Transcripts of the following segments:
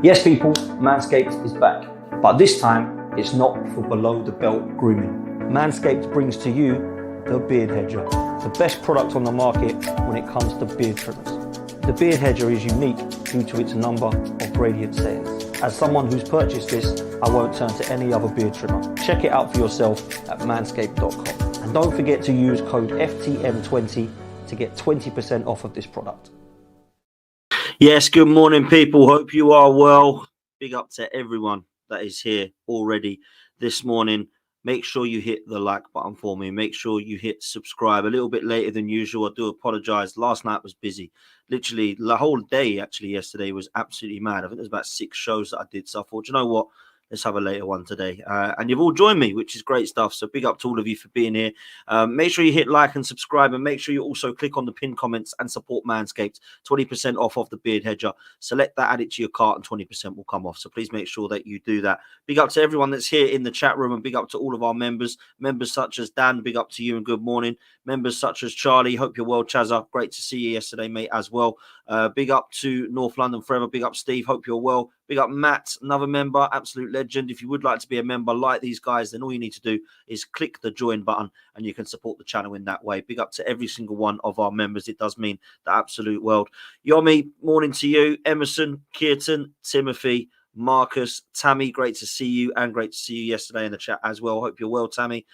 Yes, people, Manscaped is back, but this time it's not for below the belt grooming. Manscaped brings to you the Beard Hedger, the best product on the market when it comes to beard trimmers. The Beard Hedger is unique due to its number of gradient settings. As someone who's purchased this, I won't turn to any other beard trimmer. Check it out for yourself at manscaped.com. And don't forget to use code FTM20 to get 20% off of this product. Yes, good morning, people. Hope you are well. Big up to everyone that is here already this morning. Make sure you hit the like button for me. Make sure you hit subscribe. A little bit later than usual. I do apologize. Last night was busy. Literally, the whole day, actually, yesterday was absolutely mad. I think there's about 6 shows that I did. So I thought, you know what? Let's have a later one today. And you've all joined me, which is great stuff. So big up to all of you for being here. Make sure you hit like and subscribe. And make sure you also click on the pinned comments and support Manscaped. 20% off of the Beard Hedger. Select that, add it to your cart, and 20% will come off. So please make sure that you do that. Big up to everyone that's here in the chat room. And big up to all of our members. Members such as Dan, big up to you and good morning. Members such as Charlie, hope you're well, Chazza. Great to see you yesterday, mate, as well. Big up to North London Forever. Big up, Steve. Hope you're well. Big up, Matt, another member, absolute legend. If you would like to be a member like these guys, then all you need to do is click the join button and you can support the channel in that way. Big up to every single one of our members. It does mean the absolute world. Yomi, morning to you. Emerson, Kirtan, Timothy, Marcus, Tammy, great to see you and great to see you yesterday in the chat as well. Hope you're well, Tammy.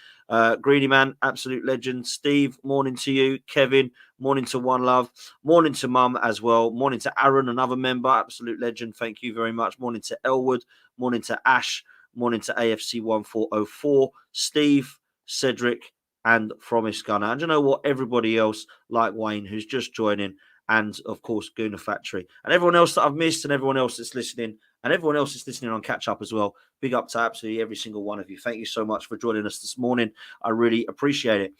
Greedy Man, absolute legend. Steve, morning to you. Kevin, morning to One Love. Morning to Mum as well. Morning to Aaron, another member, absolute legend. Thank you very much. Morning to Elwood. Morning to Ash. Morning to AFC 1404. Steve, Cedric, and Promise Gunner. And you know what? Everybody else, like Wayne, who's just joining, and of course, Gooner Factory, and everyone else that I've missed, and everyone else that's listening, and everyone else that's listening on catch up as well. Big up to absolutely every single one of you. Thank you so much for joining us this morning. I really appreciate it.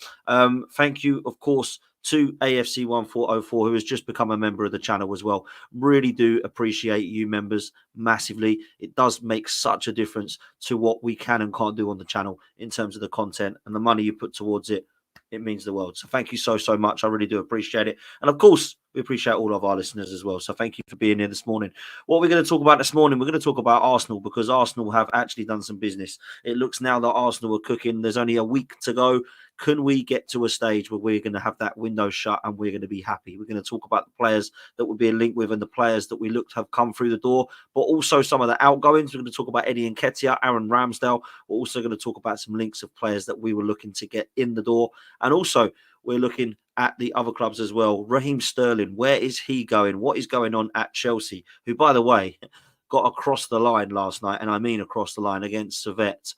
Thank you, of course, to AFC 1404, who has just become a member of the channel as well. Really do appreciate you members massively. It does make such a difference to what we can and can't do on the channel in terms of the content and the money you put towards it. It means the world. So thank you so much. I really do appreciate it. And of course, we appreciate all of our listeners as well. So thank you for being here this morning. What we're going to talk about this morning, we're going to talk about Arsenal, because Arsenal have actually done some business. It looks now that Arsenal are cooking. There's only a week to go. Can we get to a stage where we're going to have that window shut and we're going to be happy? We're going to talk about the players that we're being linked with and the players that we looked have come through the door, but also some of the outgoings. We're going to talk about Eddie Nketiah, Aaron Ramsdale. We're also going to talk about some links of players that we were looking to get in the door. And also, we're looking at the other clubs as well. Raheem Sterling, where is he going? What is going on at Chelsea, who, by the way, got across the line last night, and I mean across the line, against Servette.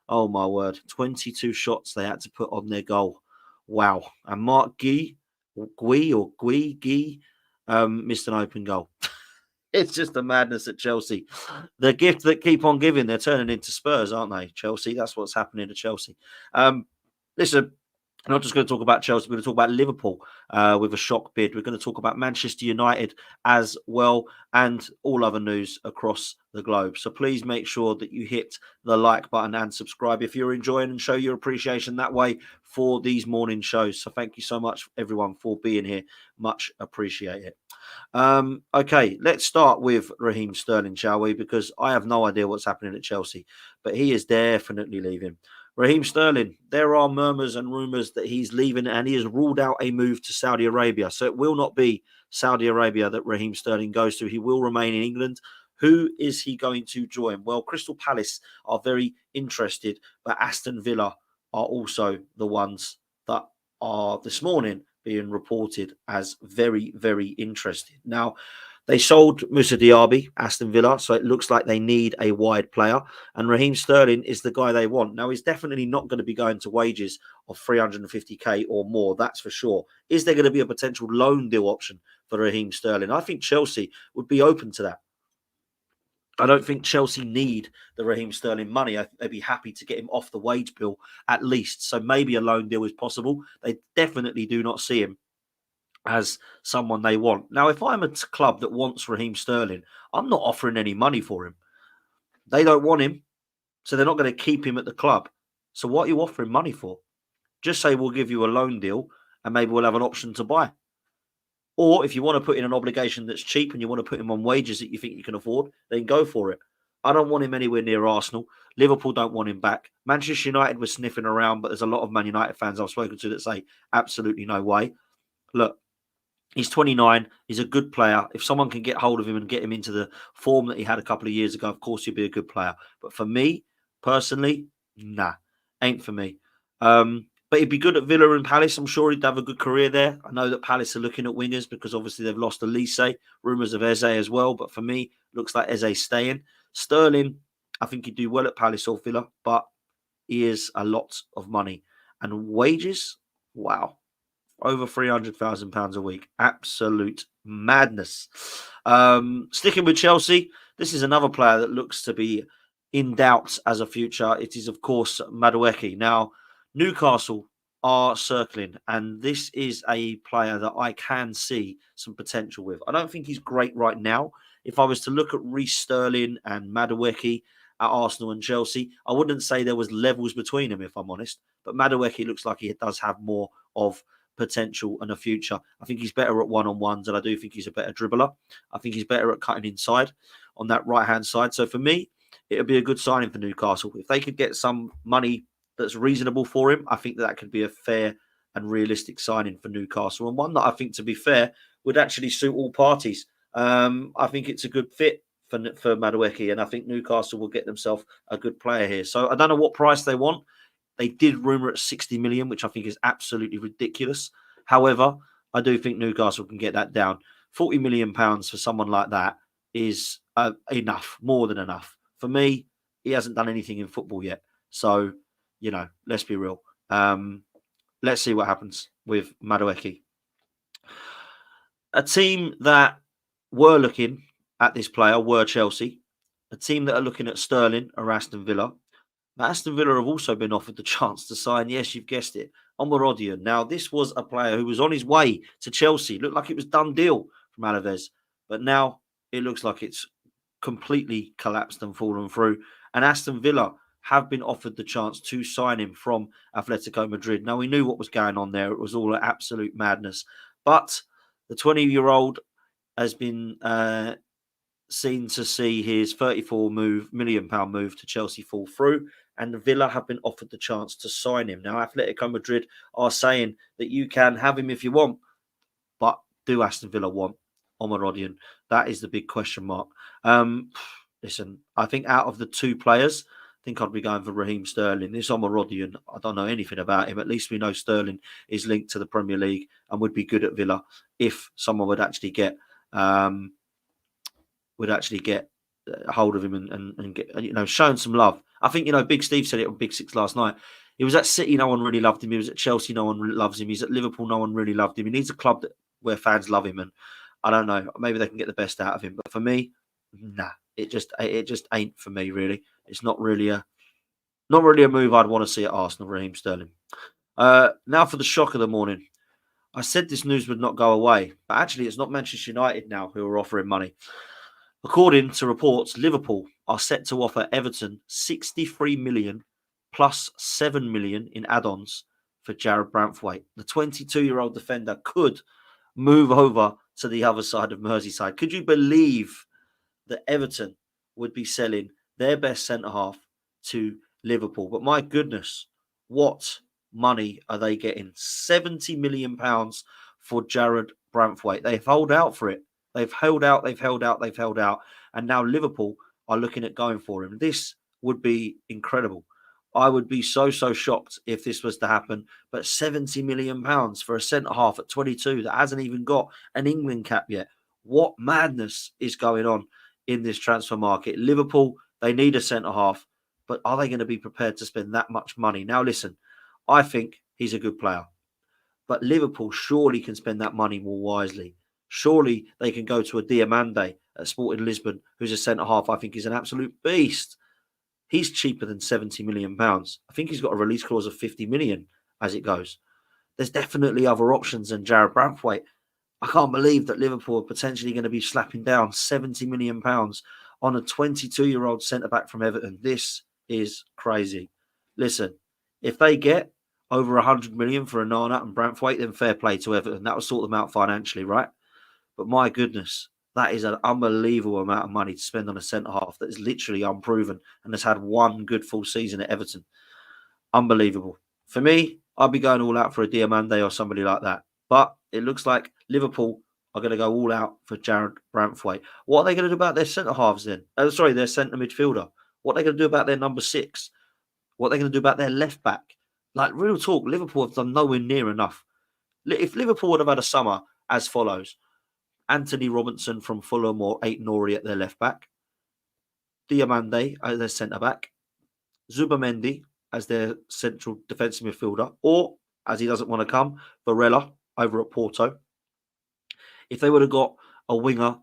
Oh, my word. 22 shots they had to put on their goal. Wow. And Mark Guy missed an open goal. It's just a madness at Chelsea. The gift that keep on giving, they're turning into Spurs, aren't they, Chelsea? That's what's happening to Chelsea. Listen, I'm not just going to talk about Chelsea. We're going to talk about Liverpool with a shock bid. We're going to talk about Manchester United as well, and all other news across the globe. So please make sure that you hit the like button and subscribe if you're enjoying, and show your appreciation that way for these morning shows. So thank you so much, everyone, for being here. Much appreciated. Okay, let's start with Raheem Sterling, shall we? Because I have no idea what's happening at Chelsea, but he is definitely leaving. Raheem Sterling, there are murmurs and rumours that he's leaving, and he has ruled out a move to Saudi Arabia. So it will not be Saudi Arabia that Raheem Sterling goes to. He will remain in England. Who is he going to join? Well, Crystal Palace are very interested, but Aston Villa are also the ones that are this morning being reported as very, very interested. Now, they sold Moussa Diaby, Aston Villa, so it looks like they need a wide player. And Raheem Sterling is the guy they want. Now, he's definitely not going to be going to wages of 350k or more, that's for sure. Is there going to be a potential loan deal option for Raheem Sterling? I think Chelsea would be open to that. I don't think Chelsea need the Raheem Sterling money. I think they'd be happy to get him off the wage bill at least. So maybe a loan deal is possible. They definitely do not see him as someone they want. Now, if I'm a club that wants Raheem Sterling, I'm not offering any money for him. They don't want him, so they're not going to keep him at the club. So what are you offering money for? Just say we'll give you a loan deal and maybe we'll have an option to buy. Or if you want to put in an obligation that's cheap and you want to put him on wages that you think you can afford, then go for it. I don't want him anywhere near Arsenal. Liverpool don't want him back. Manchester United was sniffing around, but there's a lot of Man United fans I've spoken to that say absolutely no way. Look, he's 29. He's a good player. If someone can get hold of him and get him into the form that he had a couple of years ago, of course he'd be a good player. But for me, personally, nah, ain't for me. But he'd be good at Villa and Palace. I'm sure he'd have a good career there. I know that Palace are looking at wingers because obviously they've lost Elise. Rumours of Eze as well. But for me, looks like Eze's staying. Sterling, I think he'd do well at Palace or Villa, but he is a lot of money. And wages, wow. Over £300,000 a week. Absolute madness. Sticking with Chelsea, this is another player that looks to be in doubt as a future. It is, of course, Madueke. Now, Newcastle are circling, and this is a player that I can see some potential with. I don't think he's great right now. If I was to look at Raheem Sterling and Madueke at Arsenal and Chelsea, I wouldn't say there was levels between them, if I'm honest. But Madueke looks like he does have more of potential and a future. I think he's better at one-on-ones, and I do think he's a better dribbler. I think he's better at cutting inside on that right-hand side. So for me, it would be a good signing for Newcastle. If they could get some money that's reasonable for him, I think that could be a fair and realistic signing for Newcastle, and one that I think, to be fair, would actually suit all parties. I think it's a good fit for Madueke, and I think Newcastle will get themselves a good player here. So I don't know what price they want. They did rumour at 60 million, which I think is absolutely ridiculous. However, I do think Newcastle can get that down. £40 million for someone like that is enough, more than enough. For me, he hasn't done anything in football yet. So, let's be real. Let's see what happens with Madueke. A team that were looking at this player were Chelsea. A team that are looking at Sterling are Aston Villa. Now, Aston Villa have also been offered the chance to sign, yes, you've guessed it, Omorodion. Now, this was a player who was on his way to Chelsea. Looked like it was done deal from Alaves. But now it looks like it's completely collapsed and fallen through. And Aston Villa have been offered the chance to sign him from Atletico Madrid. Now, we knew what was going on there. It was all an absolute madness. But the 20-year-old has been seen to see his £34 million move to Chelsea fall through, and Villa have been offered the chance to sign him. Now, Atletico Madrid are saying that you can have him if you want, but do Aston Villa want Omorodion? That is the big question mark. Listen, I think out of the two players, I think I'd be going for Raheem Sterling. This Omorodion, I don't know anything about him. At least we know Sterling is linked to the Premier League and would be good at Villa if someone would actually get hold of him and get, showing some love. I think, Big Steve said it on Big Six last night. He was at City, no one really loved him. He was at Chelsea, no one really loves him. He's at Liverpool, no one really loved him. He needs a club where fans love him, and I don't know, maybe they can get the best out of him. But for me, nah, it just ain't for me, really. It's not really a move I'd want to see at Arsenal, Raheem Sterling. Now for the shock of the morning. I said this news would not go away, but actually it's not Manchester United now who are offering money. According to reports, Liverpool are set to offer Everton 63 million plus 7 million in add-ons for Jared Branthwaite. The 22-year-old defender could move over to the other side of Merseyside. Could you believe that Everton would be selling their best centre-half to Liverpool? But my goodness, what money are they getting? £70 million for Jared Branthwaite. They've held out for it. They've held out. And now Liverpool are looking at going for him. This would be incredible. I would be so shocked if this was to happen. But £70 million for a centre-half at 22 that hasn't even got an England cap yet. What madness is going on in this transfer market? Liverpool, they need a centre-half. But are they going to be prepared to spend that much money? Now, listen, I think he's a good player. But Liverpool surely can spend that money more wisely. Surely they can go to a Diamande at Sporting Lisbon, who's a centre-half. I think he's an absolute beast. He's cheaper than £70 million. I think he's got a release clause of 50 million as it goes. There's definitely other options than Jared Branthwaite. I can't believe that Liverpool are potentially going to be slapping down £70 million on a 22-year-old centre-back from Everton. This is crazy. Listen, if they get over 100 million for Onana and Branthwaite, then fair play to Everton. That will sort them out financially, right? But my goodness, that is an unbelievable amount of money to spend on a centre-half that is literally unproven and has had one good full season at Everton. Unbelievable. For me, I'd be going all out for a Diamande or somebody like that. But it looks like Liverpool are going to go all out for Jared Branthwaite. What are they going to do about their centre-halves then? Their centre midfielder. What are they going to do about their number 6? What are they going to do about their left back? Like, real talk, Liverpool have done nowhere near enough. If Liverpool would have had a summer as follows: Anthony Robinson from Fulham or Aït-Nouri at their left back, Diamande as their centre back, Zubamendi as their central defensive midfielder, or, as he doesn't want to come, Varela over at Porto. If they would have got a winger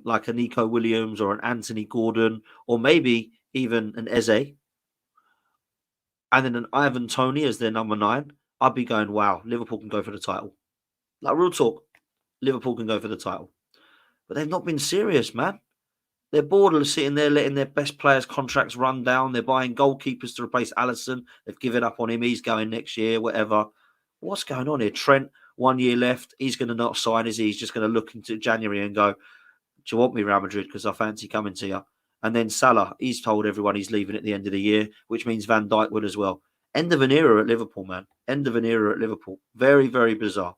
like a Nico Williams or an Anthony Gordon, or maybe even an Eze, and then an Ivan Toney as their number 9, I'd be going, wow, Liverpool can go for the title. Like, real talk, Liverpool can go for the title. But they've not been serious, man. They're bored of sitting there letting their best players' contracts run down. They're buying goalkeepers to replace Alisson. They've given up on him. He's going next year, whatever. What's going on here? Trent, 1 year left. He's going to not sign, is he? He's just going to look into January and go, do you want me, Real Madrid? Because I fancy coming to you. And then Salah, he's told everyone he's leaving at the end of the year, which means Van Dijk would as well. End of an era at Liverpool, man. End of an era at Liverpool. Very, very bizarre.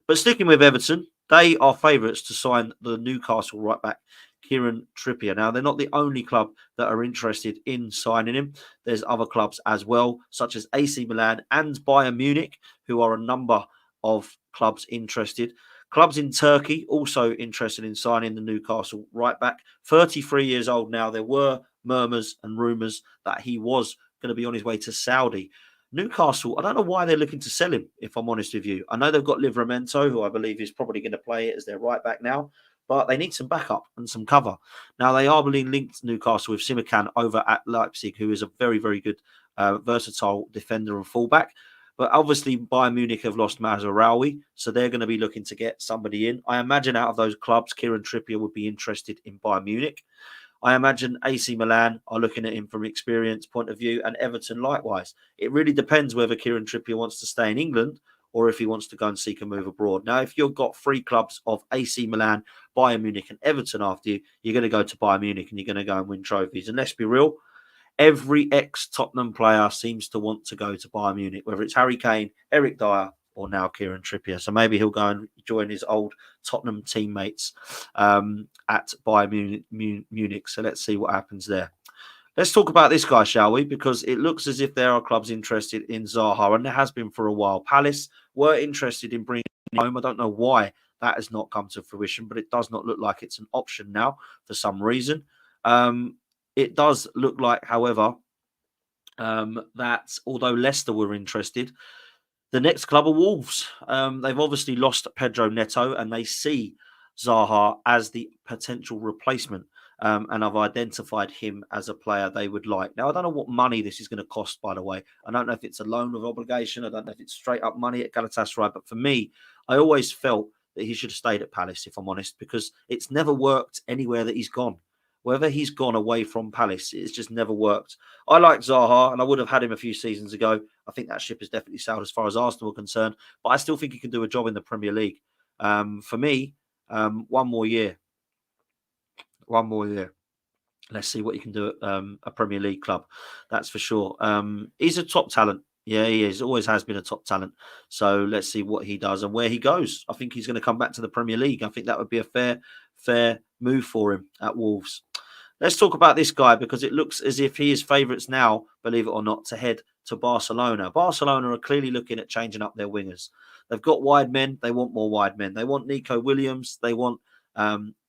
But sticking with Everton, they are favourites to sign the Newcastle right back, Kieran Trippier. Now, they're not the only club that are interested in signing him. There's other clubs as well, such as AC Milan and Bayern Munich, who are a number of clubs interested. Clubs in Turkey also interested in signing the Newcastle right back. 33 years old now. There were murmurs and rumours that he was going to be on his way to Saudi. Newcastle, I don't know why they're looking to sell him, if I'm honest with you. I know they've got Livramento, who I believe is probably going to play as their right back now, but they need some backup and some cover. Now, they are being linked to Newcastle with Simikan over at Leipzig, who is a very, very good, versatile defender and fullback. But obviously, Bayern Munich have lost Mazraoui, so they're going to be looking to get somebody in. I imagine out of those clubs, Kieran Trippier would be interested in Bayern Munich. I imagine AC Milan are looking at him from experience point of view, and Everton likewise. It really depends whether Kieran Trippier wants to stay in England or if he wants to go and seek a move abroad. Now, if you've got 3 clubs of AC Milan, Bayern Munich and Everton after you, you're going to go to Bayern Munich and you're going to go and win trophies. And let's be real, every ex-Tottenham player seems to want to go to Bayern Munich, whether it's Harry Kane, Eric Dyer, or now Kieran Trippier. So maybe he'll go and join his old Tottenham teammates at Bayern Munich. So let's see what happens there. Let's talk about this guy, shall we? Because it looks as if there are clubs interested in Zaha, and there has been for a while. Palace were interested in bringing him home. I don't know why that has not come to fruition, but it does not look like it's an option now for some reason. It does look like, however, that although Leicester were interested, the next club are Wolves. They've obviously lost Pedro Neto, and they see Zaha as the potential replacement. And I've identified him as a player they would like. Now, I don't know what money this is going to cost, by the way. I don't know if it's a loan with obligation. I don't know if it's straight up money at Galatasaray. But for me, I always felt that he should have stayed at Palace, if I'm honest, because it's never worked anywhere that he's gone. Wherever he's gone away from Palace, it's just never worked. I like Zaha, and I would have had him a few seasons ago. I think that ship has definitely sailed as far as Arsenal are concerned, but I still think he can do a job in the Premier League. For me, one more year. Let's see what he can do at a Premier League club. That's for sure. He's a top talent. Yeah, he is. Always has been a top talent. So let's see what he does and where he goes. I think he's going to come back to the Premier League. I think that would be a fair move for him at Wolves. Let's talk about this guy because it looks as if he is favourites now, believe it or not, to head to Barcelona. Barcelona are clearly looking at changing up their wingers. They've got wide men. They want more wide men. They want Nico Williams. They want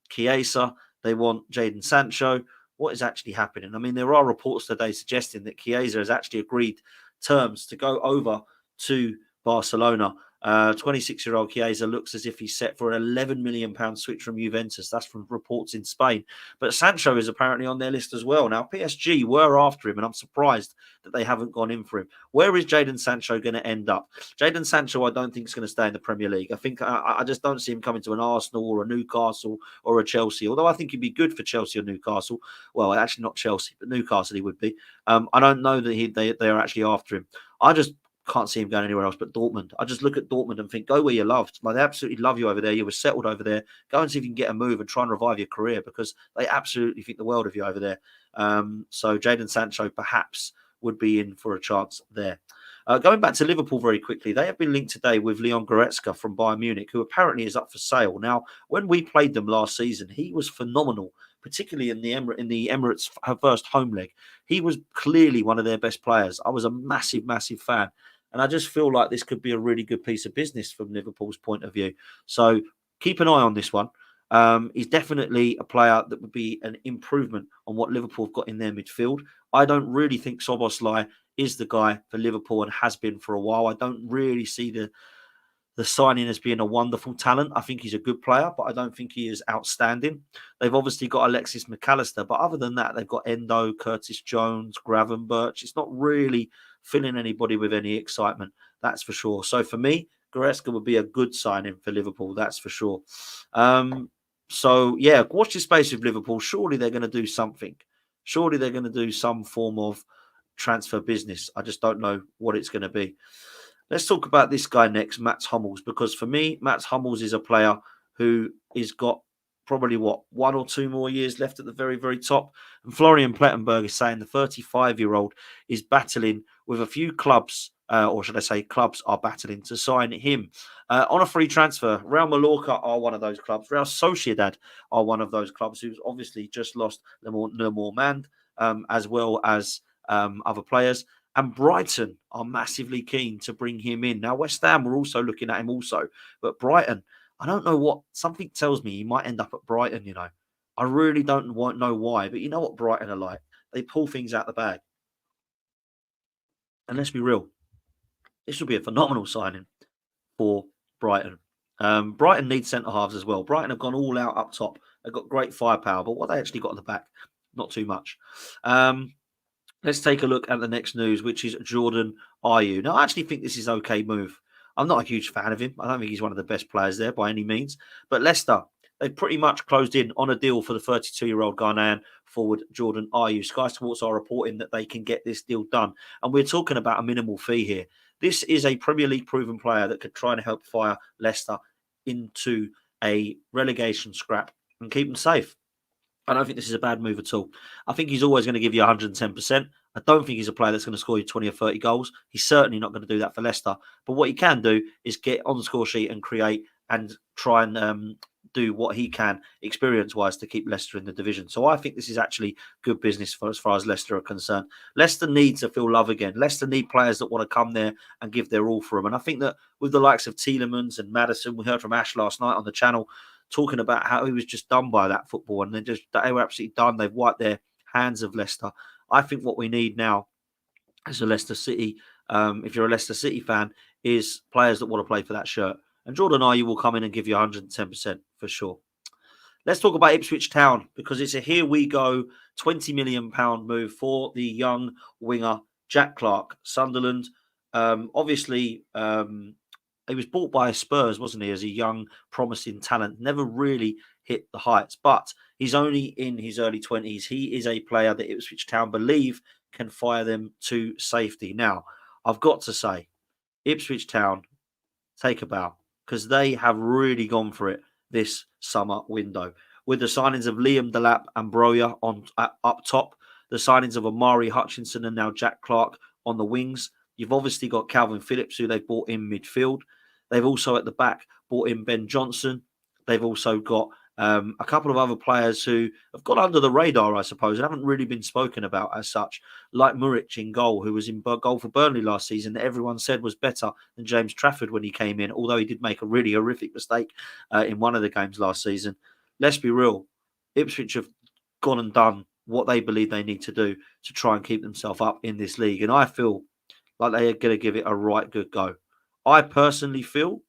Chiesa. They want Jadon Sancho. What is actually happening? I mean, there are reports today suggesting that Chiesa has actually agreed terms to go over to Barcelona. 26-year-old Chiesa looks as if he's set for an £11 million switch from Juventus. That's from reports in Spain. But Sancho is apparently on their list as well. Now, PSG were after him, and I'm surprised that they haven't gone in for him. Where is Jadon Sancho going to end up? Jadon Sancho, I don't think is going to stay in the Premier League. I think I just don't see him coming to an Arsenal or a Newcastle or a Chelsea. Although I think he'd be good for Chelsea or Newcastle. Well, actually not Chelsea, but Newcastle he would be. I don't know that they are actually after him. I just can't see him going anywhere else but Dortmund. I just look at Dortmund and think, go where you're loved. Like, they absolutely love you over there. You were settled over there. Go and see if you can get a move and try and revive your career, because they absolutely think the world of you over there. So Jadon Sancho perhaps would be in for a chance there. Going back to Liverpool very quickly, they have been linked today with Leon Goretzka from Bayern Munich, who apparently is up for sale. Now, when we played them last season, he was phenomenal, particularly in the Emirates first home leg. He was clearly one of their best players. I was a massive, massive fan. And I just feel like this could be a really good piece of business from Liverpool's point of view. So keep an eye on this one. He's definitely a player that would be an improvement on what Liverpool have got in their midfield. I don't really think Szoboszlai is the guy for Liverpool and has been for a while. I don't really see the signing as being a wonderful talent. I think he's a good player, but I don't think he is outstanding. They've obviously got Alexis McAllister, but other than that, they've got Endo, Curtis Jones, Gravenberch. It's not really filling anybody with any excitement, that's for sure. So for me, Goretzka would be a good signing for Liverpool, that's for sure. So yeah, watch this space with Liverpool. Surely they're going to do something. Surely they're going to do some form of transfer business. I just don't know what it's going to be. Let's talk about this guy next, Mats Hummels, because for me, Mats Hummels is a player who has got probably, 1 or 2 more years left at the very, very top. And Florian Plettenberg is saying the 35-year-old is battling with a few clubs, or should I say clubs are battling to sign him on a free transfer. Real Mallorca are one of those clubs. Real Sociedad are one of those clubs who's obviously just lost Normand, as well as other players. And Brighton are massively keen to bring him in. Now, West Ham were also looking at him also. But Brighton, I don't know what. Something tells me he might end up at Brighton, I really don't know why. But you know what Brighton are like. They pull things out the bag. And let's be real. This will be a phenomenal signing for Brighton. Brighton needs centre-halves as well. Brighton have gone all out up top. They've got great firepower. But what they actually got at the back, not too much. Let's take a look at the next news, which is Jordan Ayew. Now, I actually think this is an okay move. I'm not a huge fan of him. I don't think he's one of the best players there by any means. But Leicester, they've pretty much closed in on a deal for the 32-year-old Ghanaian forward Jordan Ayew. Sky Sports are reporting that they can get this deal done. And we're talking about a minimal fee here. This is a Premier League proven player that could try and help fire Leicester into a relegation scrap and keep them safe. I don't think this is a bad move at all. I think he's always going to give you 110%. I don't think he's a player that's going to score you 20 or 30 goals. He's certainly not going to do that for Leicester. But what he can do is get on the score sheet and create and try and do what he can experience-wise to keep Leicester in the division. So I think this is actually good business as far as Leicester are concerned. Leicester need to feel love again. Leicester need players that want to come there and give their all for them. And I think that with the likes of Tielemans and Maddison, we heard from Ash last night on the channel, talking about how he was just done by that football, and they were absolutely done. They've wiped their hands of Leicester. I think what we need now as a Leicester City, if you're a Leicester City fan, is players that want to play for that shirt. And Jordan Ayew will come in and give you 110% for sure. Let's talk about Ipswich Town, because it's a here we go £20 million move for the young winger Jack Clarke, Sunderland. Obviously, he was bought by Spurs, wasn't he, as a young, promising talent. Never really hit the heights, but he's only in his early 20s. He is a player that Ipswich Town believe can fire them to safety. Now, I've got to say, Ipswich Town, take a bow, because they have really gone for it this summer window. With the signings of Liam Delap and Broja up top, the signings of Amari Hutchinson and now Jack Clarke on the wings. You've obviously got Calvin Phillips, who they've bought in midfield. They've also at the back bought in Ben Johnson. They've also got a couple of other players who have gone under the radar, I suppose, and haven't really been spoken about as such, like Muric in goal, who was in goal for Burnley last season, that everyone said was better than James Trafford when he came in, although he did make a really horrific mistake in one of the games last season. Let's be real. Ipswich have gone and done what they believe they need to do to try and keep themselves up in this league, and I feel like they are going to give it a right good go. I personally feel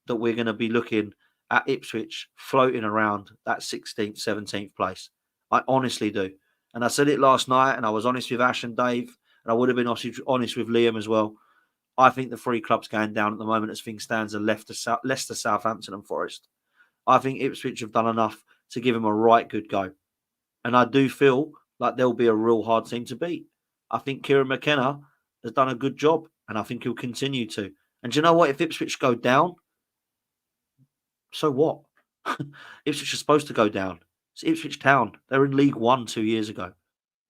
that we're going to be looking at Ipswich floating around that 16th, 17th place. I honestly do. And I said it last night, and I was honest with Ash and Dave, and I would have been honest with Liam as well. I think the 3 clubs going down at the moment as things stands are Leicester, Southampton and Forest. I think Ipswich have done enough to give them a right good go. And I do feel like they'll be a real hard team to beat. I think Kieran McKenna has done a good job And I think he'll continue to. And do you know what? If Ipswich go down, so what? Ipswich are supposed to go down. It's Ipswich Town. They're in League One 2 years ago.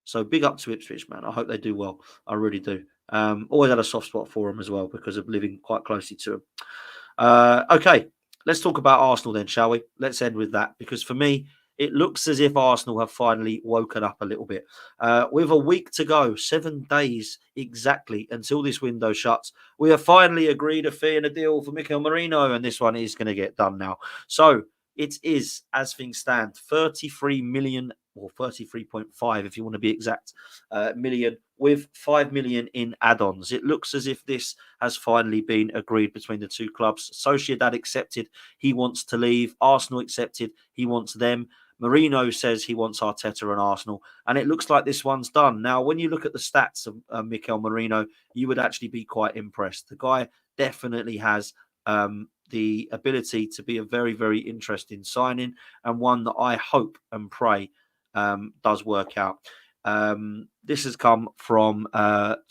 So big up to Ipswich, man. I hope they do well. I really do. Always had a soft spot for them as well because of living quite closely to them. Okay, let's talk about Arsenal then, shall we? Let's end with that because for me, it looks as if Arsenal have finally woken up a little bit. With a week to go, 7 days exactly until this window shuts, we have finally agreed a fee and a deal for Mikel Merino, and this one is going to get done now. So it is, as things stand, 33 million or 33.5 if you want to be exact, million with 5 million in add-ons. It looks as if this has finally been agreed between the two clubs. Sociedad accepted he wants to leave. Arsenal accepted he wants them. Merino says he wants Arteta and Arsenal, and it looks like this one's done. Now, when you look at the stats of Mikel Merino, you would actually be quite impressed. The guy definitely has the ability to be a very, very interesting signing and one that I hope and pray does work out. This has come from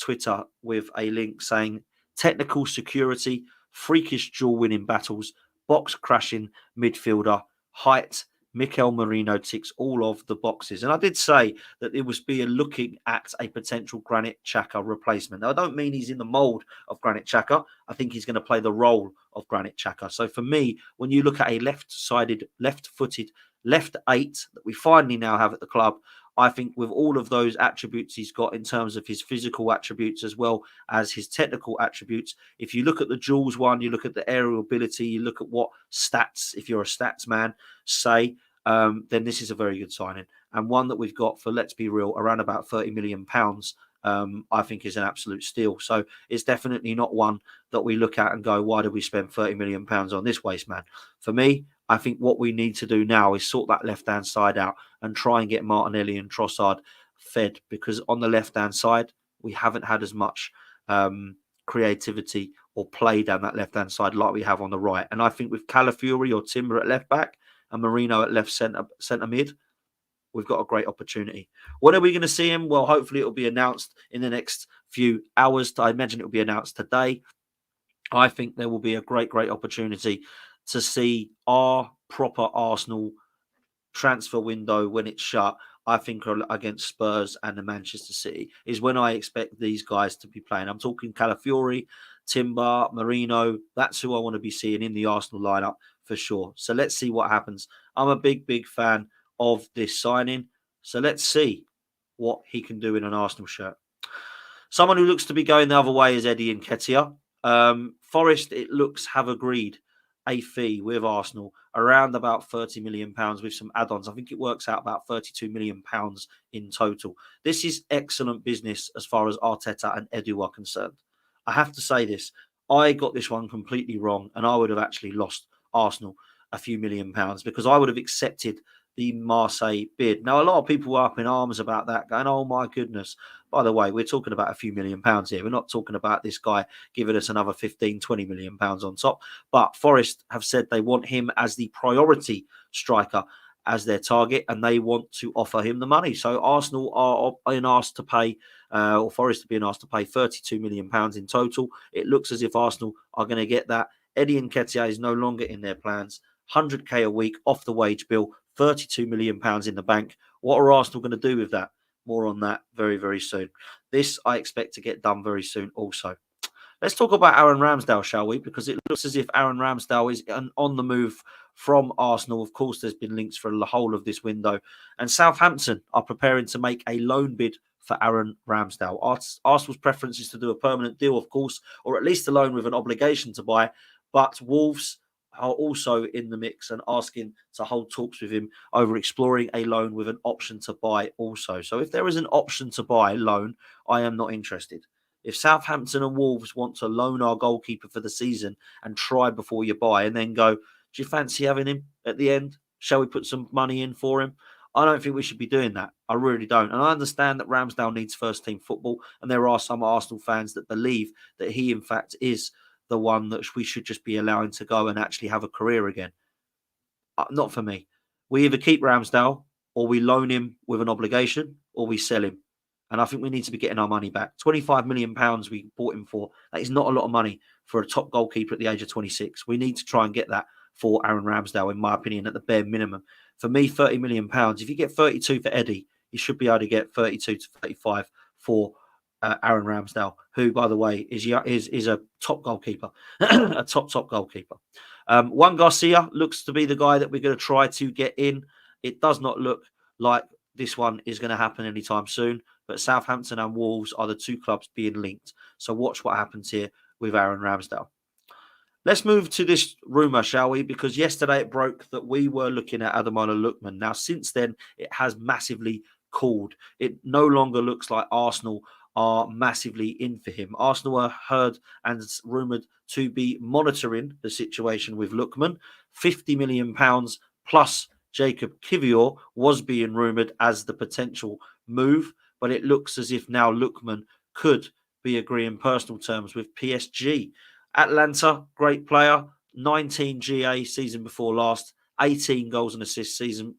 Twitter with a link saying technical security, freakish dual winning battles, box crashing midfielder, height. Mikel Merino ticks all of the boxes. And I did say that it was being looking at a potential Granit Xhaka replacement. Now, I don't mean he's in the mould of Granit Xhaka. I think he's going to play the role of Granit Xhaka. So for me, when you look at a left-sided, left-footed, left 8 that we finally now have at the club, I think with all of those attributes he's got in terms of his physical attributes as well as his technical attributes, if you look at the Jules one, you look at the aerial ability, you look at what stats, if you're a stats man, say, then this is a very good signing. And one that we've got for, let's be real, around about £30 million, I think is an absolute steal. So it's definitely not one that we look at and go, why did we spend £30 million on this waste man? For me, I think what we need to do now is sort that left-hand side out and try and get Martinelli and Trossard fed, because on the left-hand side, we haven't had as much creativity or play down that left-hand side like we have on the right. And I think with Calafiori or Timber at left-back and Merino at left centre mid, we've got a great opportunity. When are we going to see him? Well, hopefully it'll be announced in the next few hours. I imagine it'll be announced today. I think there will be a great, great opportunity to see our proper Arsenal transfer window when it's shut. I think against Spurs and the Manchester City is when I expect these guys to be playing. I'm talking Calafiori, Timber, Merino. That's who I want to be seeing in the Arsenal lineup for sure. So let's see what happens. I'm a big, big fan of this signing. So let's see what he can do in an Arsenal shirt. Someone who looks to be going the other way is Eddie Nketiah. Forest, it looks, have agreed a fee with Arsenal around about £30 million with some add-ons. I think it works out about £32 million in total. This is excellent business as far as Arteta and Edu are concerned. I have to say this. I got this one completely wrong, and I would have actually lost Arsenal a few £1 million because I would have accepted the Marseille bid. Now, a lot of people were up in arms about that, going, oh my goodness. By the way, we're talking about a few £1 million here. We're not talking about this guy giving us another 15, 20 £20 million on top. But Forest have said they want him as the priority striker, as their target, and they want to offer him the money. So Arsenal are being asked to pay, or Forest are being asked to pay £32 million in total. It looks as if Arsenal are going to get that. Eddie Nketiah is no longer in their plans. 100k a week off the wage bill, £32 million in the bank. What are Arsenal going to do with that? More on that very, very soon. This I expect to get done very soon also. Let's talk about Aaron Ramsdale, shall we? Because it looks as if Aaron Ramsdale is on the move from Arsenal. Of course, there's been links for the whole of this window. And Southampton are preparing to make a loan bid for Aaron Ramsdale. Arsenal's preference is to do a permanent deal, of course, or at least a loan with an obligation to buy. But Wolves are also in the mix and asking to hold talks with him over exploring a loan with an option to buy also. So if there is an option to buy loan, I am not interested. If Southampton and Wolves want to loan our goalkeeper for the season and try before you buy and then go, do you fancy having him at the end? Shall we put some money in for him? I don't think we should be doing that. I really don't. And I understand that Ramsdale needs first team football. And there are some Arsenal fans that believe that he, in fact, is the one that we should just be allowing to go and actually have a career again. Not for me. We either keep Ramsdale or we loan him with an obligation or we sell him. And I think we need to be getting our money back. £25 million we bought him for. That is not a lot of money for a top goalkeeper at the age of 26. We need to try and get that for Aaron Ramsdale, in my opinion, at the bare minimum. For me, £30 million. If you get 32 for Eddie, you should be able to get 32 to 35 for Aaron Ramsdale, who, by the way, is a top goalkeeper, a top goalkeeper. Juan Garcia looks to be the guy that we're going to try to get in. It does not look like this one is going to happen anytime soon, but Southampton and Wolves are the two clubs being linked. So watch what happens here with Aaron Ramsdale. Let's move to this rumour, shall we? Because yesterday it broke that we were looking at Ademola Lookman. Now, since then, it has massively cooled. It no longer looks like Arsenal are massively in for him. Arsenal are heard and rumoured to be monitoring the situation with Lookman. £50 million plus Jacob Kivior was being rumoured as the potential move, but it looks as if now Lookman could be agreeing personal terms with PSG. Atlanta, great player, 19 GA season before last, 18 goals and assists season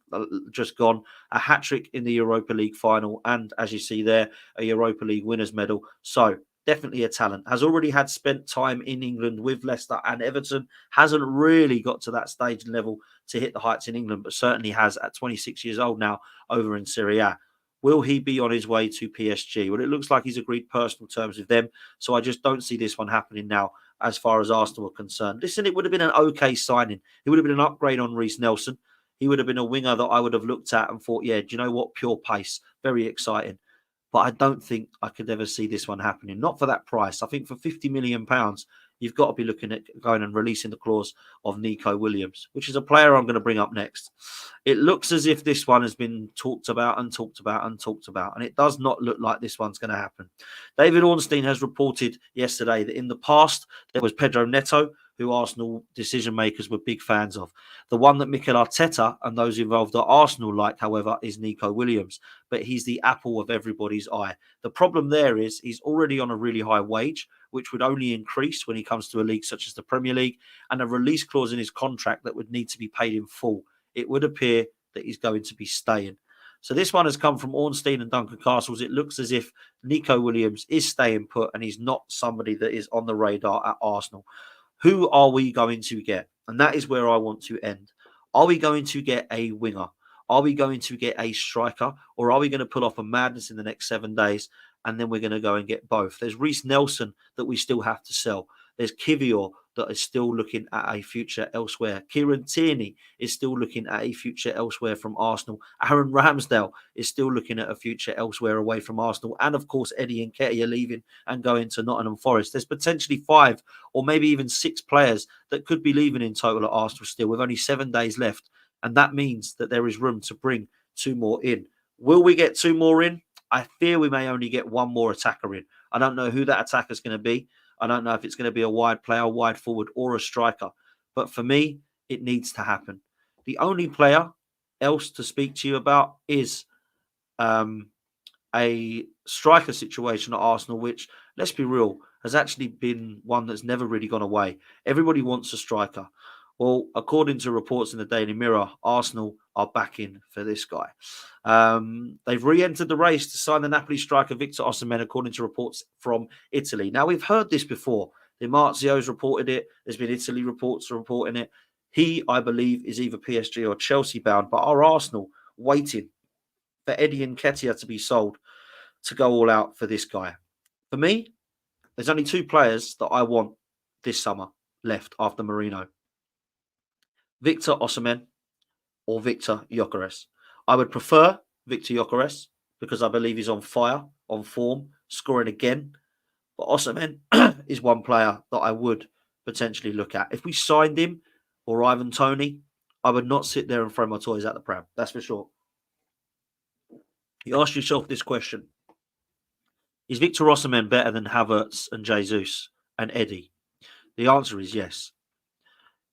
just gone, a hat-trick in the Europa League final, and as you see there, a Europa League winners medal. So definitely a talent. Has already had spent time in England with Leicester and Everton. Hasn't really got to that stage and level to hit the heights in England, but certainly has at 26 years old now over in Serie A. Will he be on his way to PSG? Well, it looks like he's agreed personal terms with them, so I just don't see this one happening now as far as Arsenal are concerned. Listen, it would have been an okay signing. It would have been an upgrade on Reece Nelson. He would have been a winger that I would have looked at and thought, yeah, do you know what? Pure pace. Very exciting. But I don't think I could ever see this one happening. Not for that price. I think for £50 million, you've got to be looking at going and releasing the clause of Nico Williams, which is a player I'm going to bring up next. It looks as if this one has been talked about, and it does not look like this one's going to happen. David Ornstein has reported yesterday that in the past, there was Pedro Neto, who Arsenal decision makers were big fans of. The one that Mikel Arteta and those involved at Arsenal like, however, is Nico Williams. But he's the apple of everybody's eye. The problem there is he's already on a really high wage, which would only increase when he comes to a league such as the Premier League, and a release clause in his contract that would need to be paid in full. It would appear that he's going to be staying. So this one has come from Ornstein and Duncan Castles. It looks as if Nico Williams is staying put and he's not somebody that is on the radar at Arsenal. Who are we going to get? And that is where I want to end. Are we going to get a winger? Are we going to get a striker? Or are we going to pull off a madness in the next 7 days and then we're going to go and get both? There's Reece Nelson that we still have to sell. There's Kivior that is still looking at a future elsewhere. Kieran Tierney is still looking at a future elsewhere from Arsenal. Aaron Ramsdale is still looking at a future elsewhere away from Arsenal. And of course, Eddie Nketiah leaving and going to Nottingham Forest. There's potentially 5 or maybe even 6 players that could be leaving in total at Arsenal still with only 7 days left. And that means that there is room to bring 2 more in. Will we get 2 more in? I fear we may only get 1 more attacker in. I don't know who that attacker is going to be. I don't know if it's going to be a wide player, wide forward, or a striker. But for me, it needs to happen. The only player else to speak to you about is a striker situation at Arsenal, which, let's be real, has actually been one that's never really gone away. Everybody wants a striker. Well, according to reports in the Daily Mirror, Arsenal are backing for this guy. They've re-entered the race to sign the Napoli striker Victor Osimhen, according to reports from Italy. Now, we've heard this before. Di Marzio's reported it. There's been Italy reports reporting it. He, I believe, is either PSG or Chelsea bound, but are Arsenal waiting for Eddie Nketiah to be sold to go all out for this guy? For me, there's only 2 players that I want this summer left after Merino. Victor Osimhen or Victor Gyökeres. I would prefer Victor Gyökeres because I believe he's on fire, on form, scoring again. But Osimhen is one player that I would potentially look at. If we signed him or Ivan Toney, I would not sit there and throw my toys at the pram. That's for sure. You ask yourself this question. Is Victor Osimhen better than Havertz and Jesus and Eddie? The answer is yes.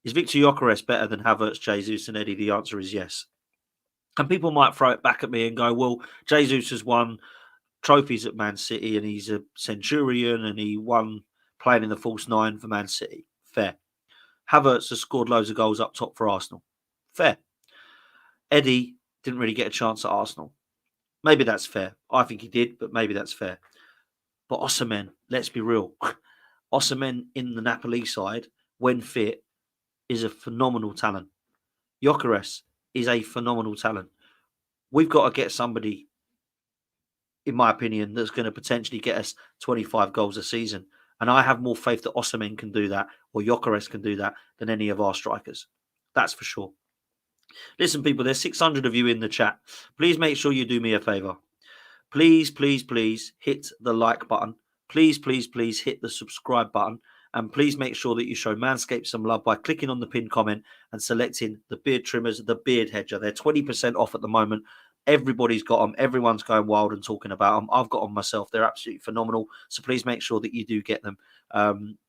Is Victor Gyökeres better than Havertz, Jesus and Eddie? The answer is yes. And people might throw it back at me and go, well, Jesus has won trophies at Man City and he's a centurion and he won playing in the false 9 for Man City. Fair. Havertz has scored loads of goals up top for Arsenal. Fair. Eddie didn't really get a chance at Arsenal. Maybe that's fair. I think he did, but maybe that's fair. But Osimhen, let's be real. Osimhen in the Napoli side, when fit, is a phenomenal talent. Gyökeres is a phenomenal talent. We've got to get somebody, in my opinion, that's going to potentially get us 25 goals a season. And I have more faith that Osimhen can do that, or Gyökeres can do that, than any of our strikers. That's for sure. Listen, people, there's 600 of you in the chat. Please make sure you do me a favour. Please, please, please hit the like button. Please, please, please hit the subscribe button. And please make sure that you show Manscaped some love by clicking on the pinned comment and selecting the beard trimmers, the beard hedger. They're 20% off at the moment. Everybody's got them. Everyone's going wild and talking about them. I've got them myself. They're absolutely phenomenal. So please make sure that you do get them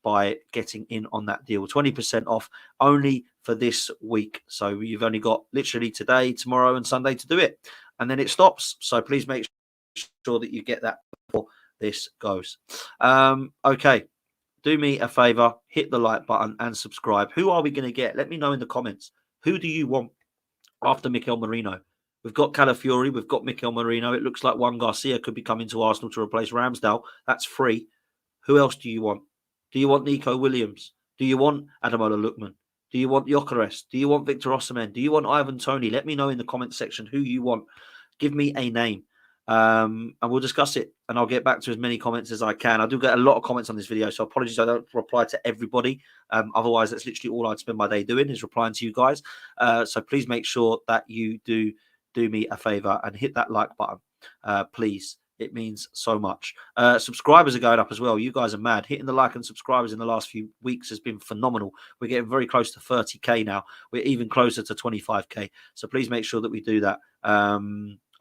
by getting in on that deal. 20% off only for this week. So you've only got literally today, tomorrow and Sunday to do it. And then it stops. So please make sure that you get that before this goes. Okay. Do me a favour, hit the like button and subscribe. Who are we going to get? Let me know in the comments. Who do you want after Mikel Merino? We've got Calafiori. We've got Mikel Merino. It looks like Juan Garcia could be coming to Arsenal to replace Ramsdale. That's free. Who else do you want? Do you want Nico Williams? Do you want Ademola Lookman? Do you want Gyökeres? Do you want Victor Osimhen? Do you want Ivan Toney? Let me know in the comment section who you want. Give me a name. And we'll discuss it, and I'll get back to as many comments as I can. I do get a lot of comments on this video, so apologies I don't reply to everybody. Otherwise, that's literally all I'd spend my day doing, is replying to you guys. So please make sure that you do me a favor and hit that like button, please. It means so much. Subscribers are going up as well. You guys are mad. Hitting the like and subscribers in the last few weeks has been phenomenal. We're getting very close to 30k now. We're even closer to 25k. So please make sure that we do that.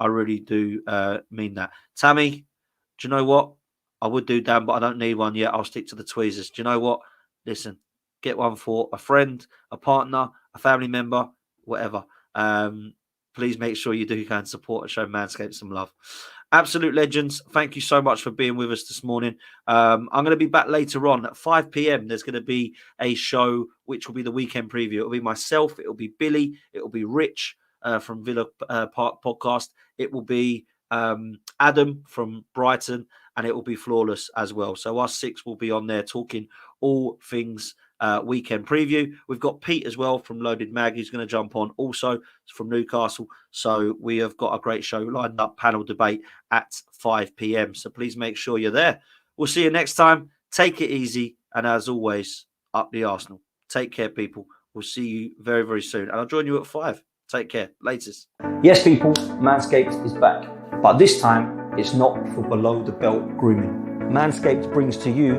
I really do mean that. Tammy, do you know what? I would do Dan, but I don't need one yet. I'll stick to the tweezers. Do you know what? Listen, get one for a friend, a partner, a family member, whatever. Please make sure you do go and support and show Manscaped some love. Absolute legends, thank you so much for being with us this morning. I'm going to be back later on at 5 p.m. There's going to be a show which will be the weekend preview. It'll be myself, it'll be Billy, it'll be Rich from Villa Park Podcast. It will be Adam from Brighton, and it will be Flawless as well. So us six will be on there talking all things weekend preview. We've got Pete as well from Loaded Mag, who's going to jump on also from Newcastle. So we have got a great show lined up, panel debate at 5 p.m. So please make sure you're there. We'll see you next time. Take it easy. And as always, up the Arsenal. Take care, people. We'll see you very, very soon. And I'll join you at 5. Take care. Latest. Yes, people, Manscaped is back. But this time, it's not for below the belt grooming. Manscaped brings to you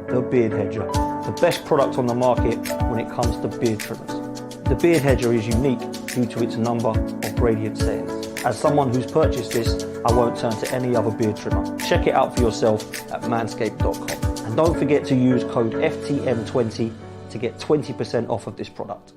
the Beard Hedger, the best product on the market when it comes to beard trimmers. The Beard Hedger is unique due to its number of radiant settings. As someone who's purchased this, I won't turn to any other beard trimmer. Check it out for yourself at manscaped.com. And don't forget to use code FTM20 to get 20% off of this product.